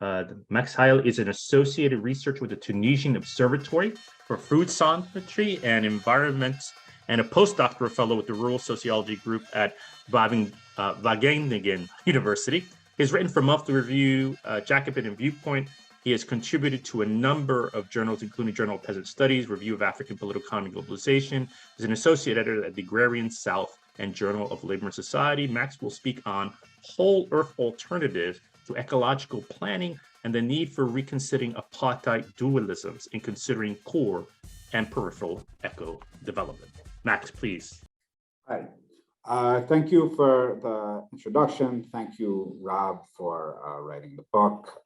Max Ajl is an associated researcher with the Tunisian Observatory for Food Sovereignty and Environment, and a postdoctoral fellow with the Rural Sociology Group at Wageningen University. He's written for Monthly Review, Jacobin, and Viewpoint. He has contributed to a number of journals, including Journal of Peasant Studies, Review of African Political Economy and Globalization. He's an associate editor at the Agrarian South and Journal of Labor and Society. Max will speak on whole earth alternatives to ecological planning and the need for reconsidering apartheid dualisms in considering core and peripheral eco-development. Max, please. Hi. Thank you for the introduction. Thank you, Rob, for writing the book.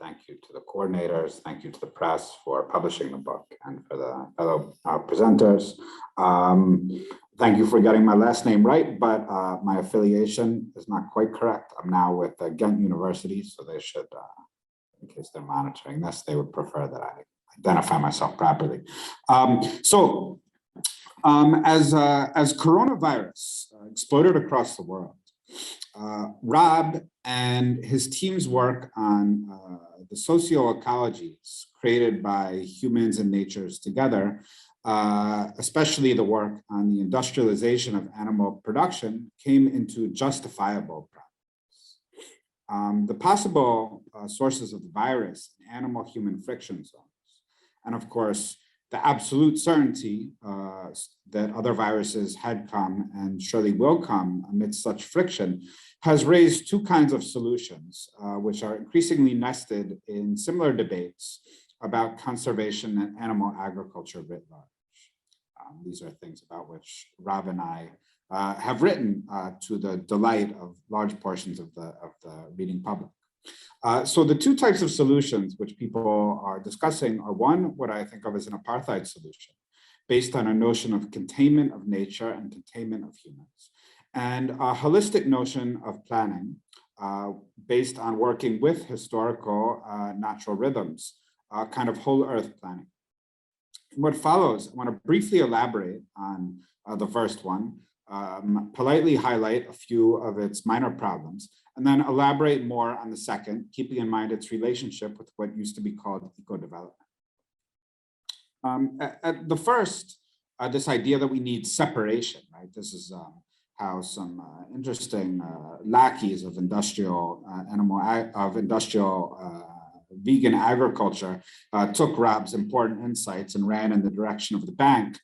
Thank you to the coordinators. Thank you to the press for publishing the book, and for the fellow presenters. Thank you for getting my last name right, but my affiliation is not quite correct. I'm now with Ghent University, so they should, in case they're monitoring this, they would prefer that I identify myself properly. As coronavirus exploded across the world, Rob and his team's work on the socio-ecologies created by humans and natures together, especially the work on the industrialization of animal production, came into justifiable problems. The possible sources of the virus, animal-human friction zones, and of course, the absolute certainty that other viruses had come and surely will come amidst such friction has raised two kinds of solutions, which are increasingly nested in similar debates about conservation and animal agriculture writ large. These are things about which Rob and I have written to the delight of large portions of the reading public. So the two types of solutions which people are discussing are, one, what I think of as an apartheid solution, based on a notion of containment of nature and containment of humans, and a holistic notion of planning based on working with historical natural rhythms, kind of whole earth planning. What follows, I want to briefly elaborate on the first one, politely highlight a few of its minor problems, and then elaborate more on the second, keeping in mind its relationship with what used to be called eco-development. At the first, this idea that we need separation, right? This is how some interesting lackeys of industrial vegan agriculture took Rob's important insights and ran in the direction of the bank.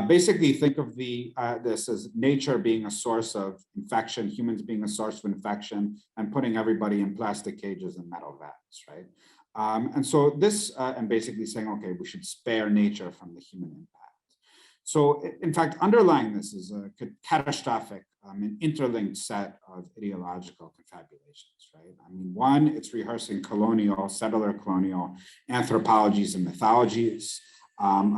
Basically, think of this as nature being a source of infection, humans being a source of infection, and putting everybody in plastic cages and metal vats, right? And so this, and basically saying, okay, we should spare nature from the human impact. So in fact, underlying this is a catastrophic and interlinked set of ideological confabulations, right? I mean, one, it's rehearsing settler colonial anthropologies and mythologies,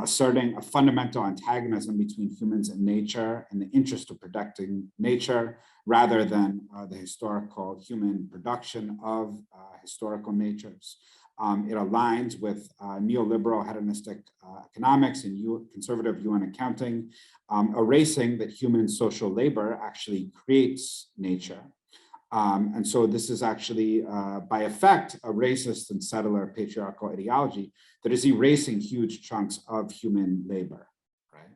asserting a fundamental antagonism between humans and nature and the interest of protecting nature rather than the historical human production of historical natures. It aligns with neoliberal hedonistic economics and conservative UN accounting, erasing that human social labor actually creates nature. And so this is actually, by effect, a racist and settler patriarchal ideology that is erasing huge chunks of human labor, right?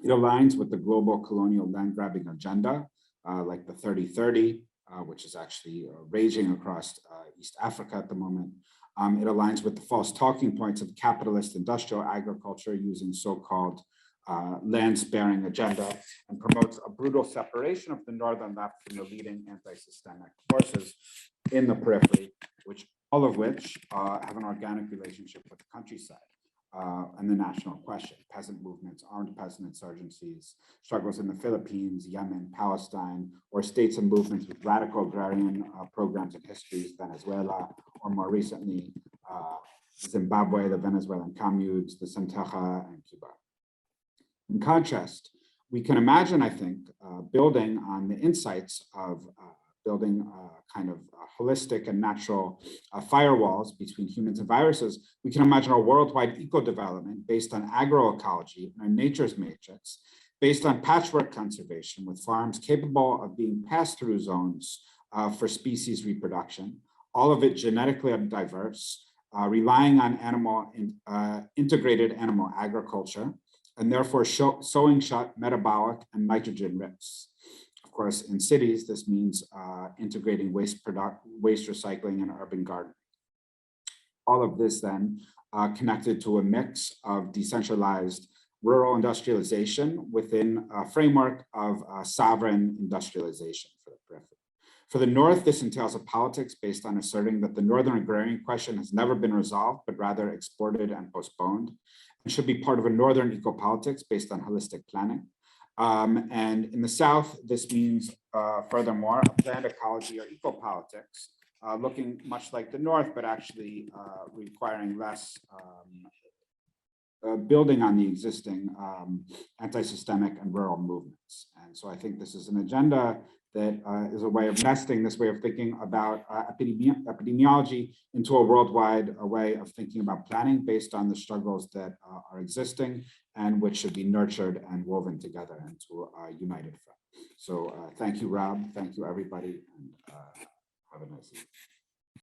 It aligns with the global colonial land grabbing agenda, like the 30-30, which is actually raging across East Africa at the moment. It aligns with the false talking points of capitalist industrial agriculture using so-called land-sparing agenda, and promotes a brutal separation of the northern left from the leading anti-systemic forces in the periphery, all of which have an organic relationship with the countryside and the national question: peasant movements, armed peasant insurgencies, struggles in the Philippines, Yemen, Palestine, or states and movements with radical agrarian programs and histories, Venezuela, or more recently, Zimbabwe, the Venezuelan communes, the Santeja, and Cuba. In contrast, we can imagine, I think, building on the insights of building kind of holistic and natural firewalls between humans and viruses. We can imagine a worldwide eco-development based on agroecology and a nature's matrix, based on patchwork conservation with farms capable of being pass-through zones for species reproduction, all of it genetically diverse, relying on integrated animal agriculture, and therefore sowing shut metabolic and nitrogen risks. Of course, in cities, this means integrating waste recycling and urban gardening. All of this then connected to a mix of decentralized rural industrialization within a framework of sovereign industrialization for the periphery. For the North, this entails a politics based on asserting that the Northern agrarian question has never been resolved, but rather exported and postponed, and should be part of a Northern eco-politics based on holistic planning. And in the South, this means, furthermore, a planned ecology or eco-politics, looking much like the North, but actually requiring less building on the existing anti-systemic and rural movements. And so I think this is an agenda that is a way of nesting this way of thinking about epidemiology into a worldwide way of thinking about planning based on the struggles that are existing and which should be nurtured and woven together into a united front. So thank you, Rob. Thank you, everybody. And have a nice evening.